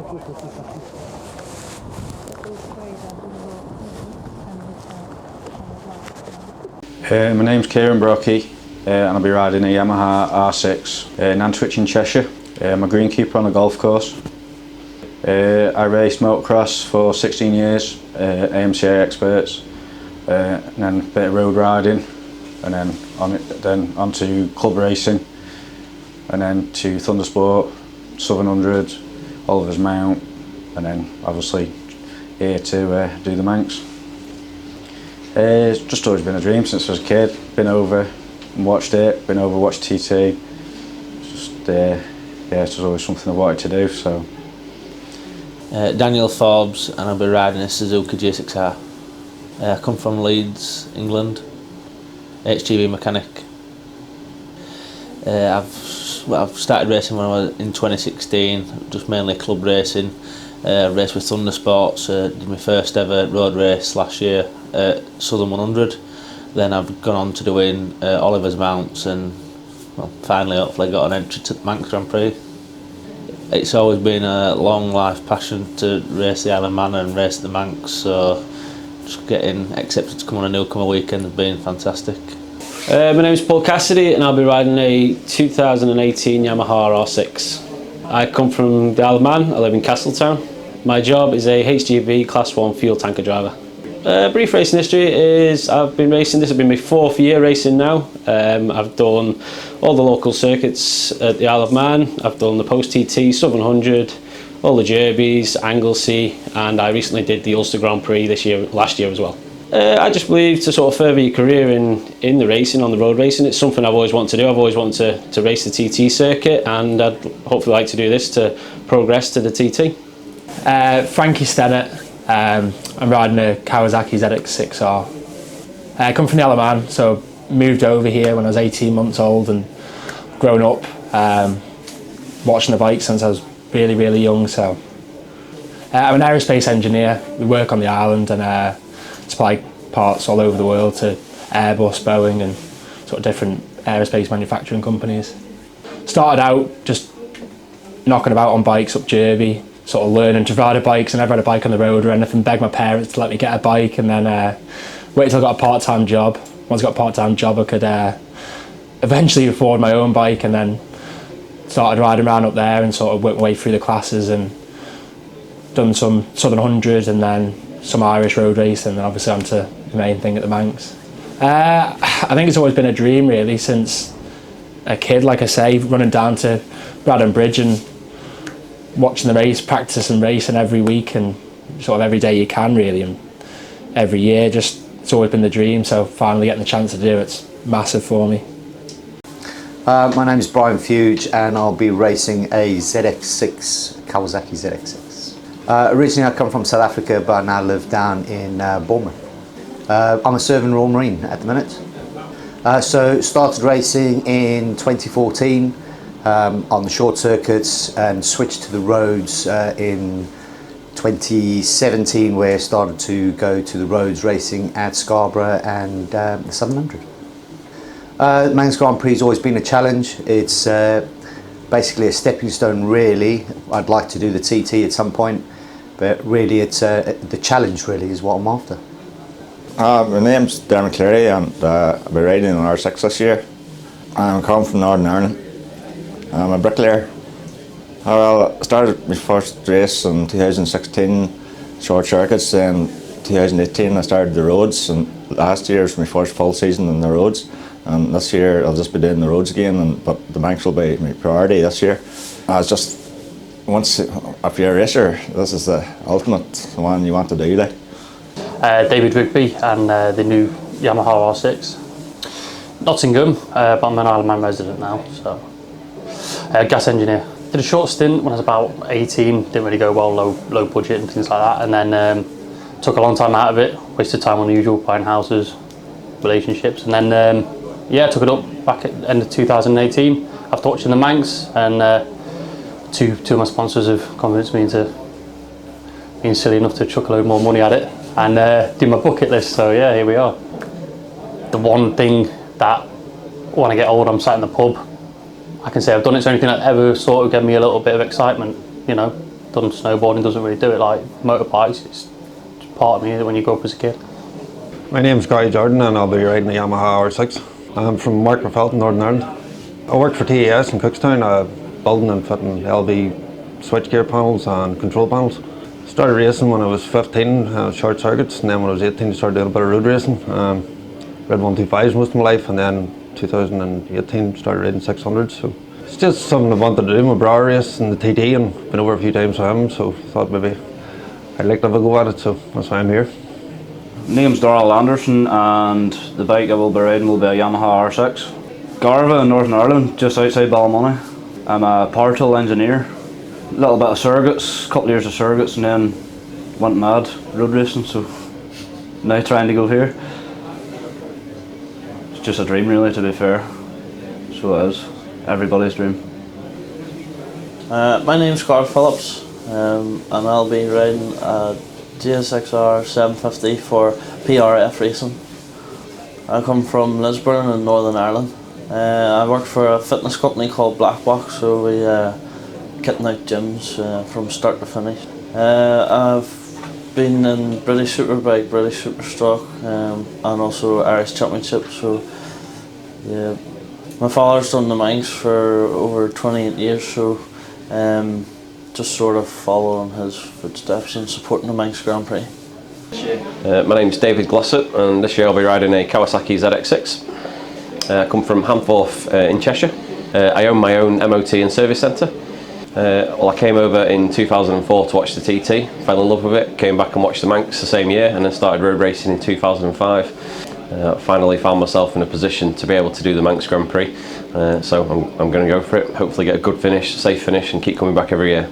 My name's Kieran Brockie and I'll be riding a Yamaha R6 Nantwich in Cheshire. I'm a greenkeeper on a golf course. I raced motocross for 16 years, AMCA experts, and then a bit of road riding, and then onto club racing, and then to Thundersport, Southern 100, Oliver's Mount, and then obviously here to do the Manx. It's just always been a dream since I was a kid. Been over and watched it, watched TT. It's just, yeah, it's always something I wanted to do. So. Daniel Forbes, and I'll be riding a Suzuki G6R. I come from Leeds, England, HGV mechanic. I've started racing when I was in 2016, just mainly club racing. Raced with Thundersports, did my first ever road race last year at Southern 100. Then I've gone on to doing Oliver's Mounts, and well, finally hopefully got an entry to the Manx Grand Prix. It's always been a long life passion to race the Isle of Man and race the Manx, so just getting accepted to come on a Newcomer weekend has been fantastic. My name is Paul Cassidy and I'll be riding a 2018 Yamaha R6. I come from the Isle of Man, I live in Castletown. My job is a HGV Class 1 fuel tanker driver. Brief racing history is I've been racing, this has been my 4th year racing now. I've done all the local circuits at the Isle of Man, I've done the Post TT, Southern 100, all the Derbies, Anglesey, and I recently did the Ulster Grand Prix last year as well. I just believe to sort of further your career in the racing, on the road racing, it's something I've always wanted to do. I've always wanted to race the TT circuit, and I'd hopefully like to do this to progress to the TT. Frankie Stennett, I'm riding a Kawasaki ZX6R. I come from the Isle of Man, so moved over here when I was 18 months old and grown up watching the bike since I was really, really young. So I'm an aerospace engineer. We work on the island and supply parts all over the world to Airbus, Boeing and sort of different aerospace manufacturing companies. Started out just knocking about on bikes up Derby, sort of learning to ride bikes. I never had a bike on the road or anything, begged my parents to let me get a bike, and then waited till I got a part-time job. Once I got a part-time job I could eventually afford my own bike, and then started riding around up there and sort of worked my way through the classes and done some Southern 100 and then some Irish road racing, and then obviously on to the main thing at the Manx. I think it's always been a dream really since a kid, like I say, running down to Braddon Bridge and watching the race, practice and racing every week and sort of every day you can really, and every year, just it's always been the dream, so finally getting the chance to do it's massive for me. My name is Brian Fuidge and I'll be racing a ZX6, Kawasaki ZX6. Originally I come from South Africa but I now live down in Bournemouth. I'm a serving Royal Marine at the minute. So started racing in 2014 on the short circuits and switched to the roads in 2017, where I started to go to the roads racing at Scarborough and the Southern 100. Manx Grand Prix has always been a challenge. It's basically a stepping stone really. I'd like to do the TT at some point, but really it's the challenge really is what I'm after. My name's Dermot Cleary and I'll be riding an R6 this year. I'm coming from Northern Ireland. I'm a bricklayer. Well, I started my first race in 2016, short circuits, then 2018 I started the roads, and last year was my first full season in the roads, and this year I'll just be doing the roads again, but the Manx will be my priority this year. It's just, if you're a racer, this is the ultimate one you want to do. Like. David Rigby and the new Yamaha R6. Nottingham, but I'm an Isle of Man resident now, so. Gas engineer. Did a short stint when I was about 18, didn't really go well, low budget and things like that, and then took a long time out of it, wasted time on the usual, buying houses, relationships, and then yeah, took it up back at the end of 2018 after watching the Manx, and two of my sponsors have convinced me into being silly enough to chuck a load more money at it and do my bucket list, so yeah, here we are. The one thing that when I get old I'm sat in the pub, I can say I've done it, so anything that ever sort of gave me a little bit of excitement, you know. done snowboarding, doesn't really do it like motorbikes. It's part of me when you grow up as a kid. My name's Gary Jordan and I'll be riding a Yamaha R6. I'm from Buckerfield in Northern Ireland. I worked for TES in Cookstown, building and fitting LB switchgear panels and control panels. Started racing when I was 15, short circuits, and then when I was 18 I started doing a bit of road racing. Rid 125s most of my life, and then 2018 started riding 600s. So it's just something I wanted to do. My brother raced in the TT and been over a few times with him, so thought maybe I'd like to have a go at it, so that's why I'm here. Name's Darryl Anderson, and the bike I will be riding will be a Yamaha R6. Garva in Northern Ireland, just outside Balmoney. I'm a power tool engineer. A little bit of surrogates, a couple of years of surrogates, and then went mad road racing, so now trying to go here. It's just a dream really, to be fair. So it is. Everybody's dream. My name's Phillips, and I'll be riding a GSXR 750 for PRF Racing. I come from Lisburn in Northern Ireland. I work for a fitness company called Black Box, so we kitting out gyms from start to finish. I've been in British Superbike, British Superstock, and also Irish Championship. So yeah, my father's done the Manx for over 28 years, so just sort of following his footsteps and supporting the Manx Grand Prix. My name's David Glossop, and this year I'll be riding a Kawasaki ZX6. I come from Hamforth in Cheshire. I own my own MOT and service centre. Well, I came over in 2004 to watch the TT, fell in love with it, came back and watched the Manx the same year, and then started road racing in 2005. Finally found myself in a position to be able to do the Manx Grand Prix, so I'm going to go for it, hopefully get a good finish, safe finish, and keep coming back every year.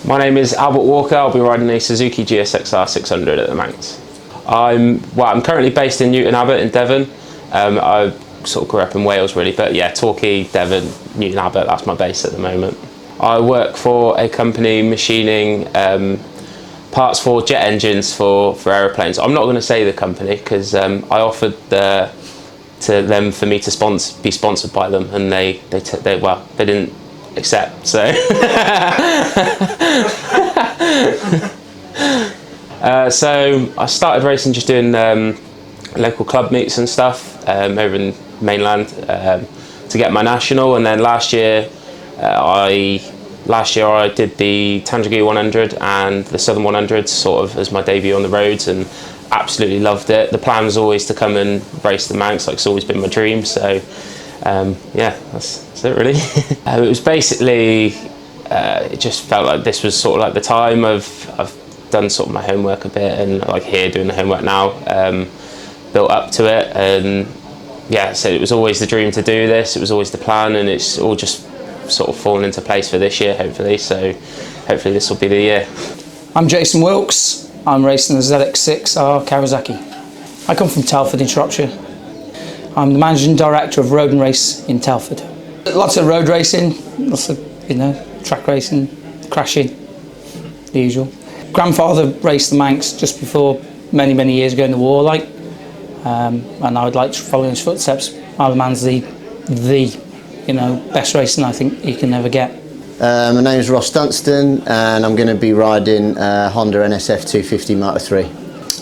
My name is Albert Walker. I'll be riding a Suzuki GSXR 600 at the Manx. I'm currently based in Newton Abbot in Devon. I sort of grew up in Wales really, but yeah, Torquay, Devon, Newton Abbot, that's my base at the moment. I work for a company machining parts for jet engines for aeroplanes. I'm not going to say the company because I offered to them for me to be sponsored by them, and they didn't accept. So so I started racing just doing local club meets and stuff over in mainland to get my national, and then last year I did the Tandragee 100 and the Southern 100 sort of as my debut on the roads, and absolutely loved it. The plan was always to come and race the Manx, like it's always been my dream, so yeah, that's it really. It was basically, it just felt like this was sort of like the time. I've done sort of my homework a bit, and like here doing the homework now, built up to it, and yeah, so it was always the dream to do this, it was always the plan, and it's all just sort of fallen into place for this year, hopefully, so hopefully this will be the year. I'm Jason Wilkes. I'm racing the ZX6R Kawasaki. I come from Telford in Shropshire. I'm the managing director of Road and Race in Telford. Lots of road racing, lots of track racing, crashing, the usual. Grandfather raced the Manx just before many years ago in the war, and I would like to follow in his footsteps. My man's the best racing I think you can ever get. My name is Ross Dunstan, and I'm going to be riding Honda NSF 250 Moto 3.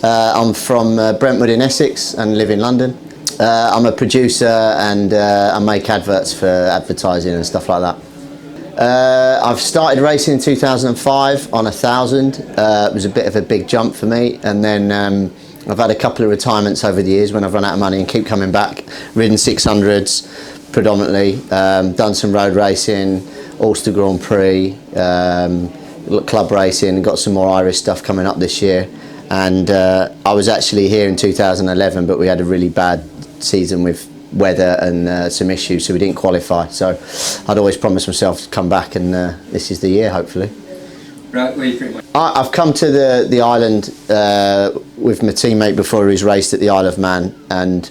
I'm from Brentwood in Essex and live in London. I'm a producer, and I make adverts for advertising and stuff like that. I've started racing in 2005 on 1,000. It was a bit of a big jump for me, and then I've had a couple of retirements over the years when I've run out of money and keep coming back. Ridden 600s predominantly, done some road racing, Ulster Grand Prix, club racing, got some more Irish stuff coming up this year. And I was actually here in 2011, but we had a really bad season with weather and some issues, so we didn't qualify. So I'd always promised myself to come back, and this is the year, hopefully. Right, where are you from? I've come to the island with my teammate before, who's raced at the Isle of Man, and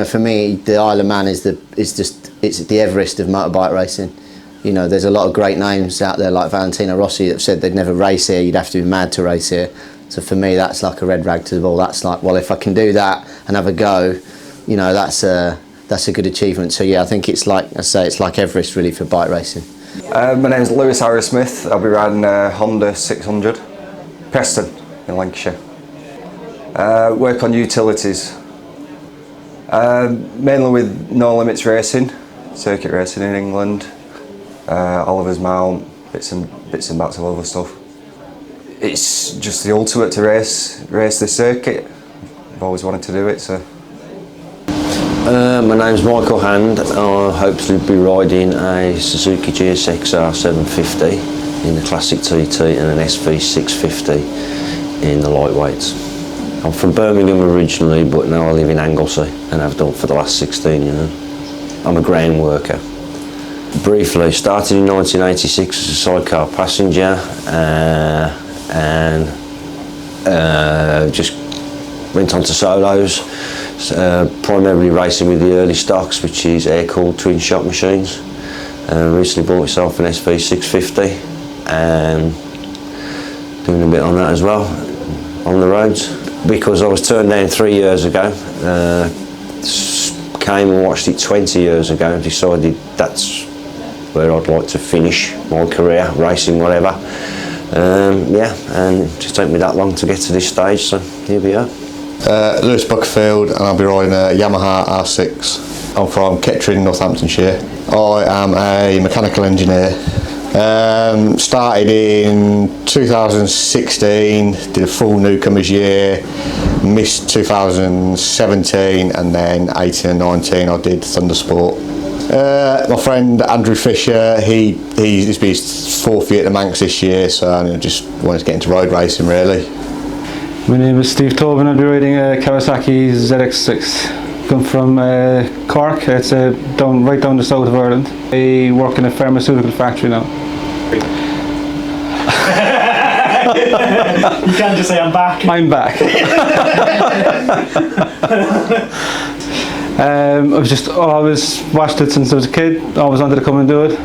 for me the Isle of Man is the Everest of motorbike racing. There's a lot of great names out there like Valentino Rossi that have said they'd never race here, you'd have to be mad to race here. So for me that's like a red rag to the bull. That's like, well, if I can do that and have a go, that's a good achievement. So yeah, I think it's like I say, it's like Everest really for bike racing. My name is Lewis Arrowsmith. I'll be riding a Honda 600, Preston in Lancashire. Work on utilities, mainly with No Limits racing, circuit racing in England, Oliver's Mount, bits and bats of other stuff. It's just the ultimate to race the circuit. I've always wanted to do it, so. My name's Michael Hand. I'll hopefully be riding a Suzuki GSX-R 750 in the Classic TT and an SV 650 in the lightweights. I'm from Birmingham originally, but now I live in Anglesey and have done for the last 16 years. I'm a ground worker. Briefly, started in 1986 as a sidecar passenger and just went on to solos, primarily racing with the early stocks, which is air-cooled twin shock machines. Recently bought myself an SV 650 and doing a bit on that as well, on the roads. Because I was turned down 3 years ago, came and watched it 20 years ago and decided that's where I'd like to finish my career, racing whatever. Yeah, and it just took me that long to get to this stage, so here we are. Lewis Buckerfield, and I'll be riding a Yamaha R6. I'm from Kettering, Northamptonshire. I am a mechanical engineer. Started in 2016, did a full Newcomers year, missed 2017, and then 18 and 19 I did Thundersport. My friend Andrew Fisher, he's been his 4th year at the Manx this year, so I just wanted to get into road racing really. My name is Steve Tobin. I'll be riding a Kawasaki ZX6. Come from Cork. It's right down the south of Ireland. I work in a pharmaceutical factory now. You can't just say I'm back. I'm back. I've just always watched it since I was a kid. Always wanted to come and do it.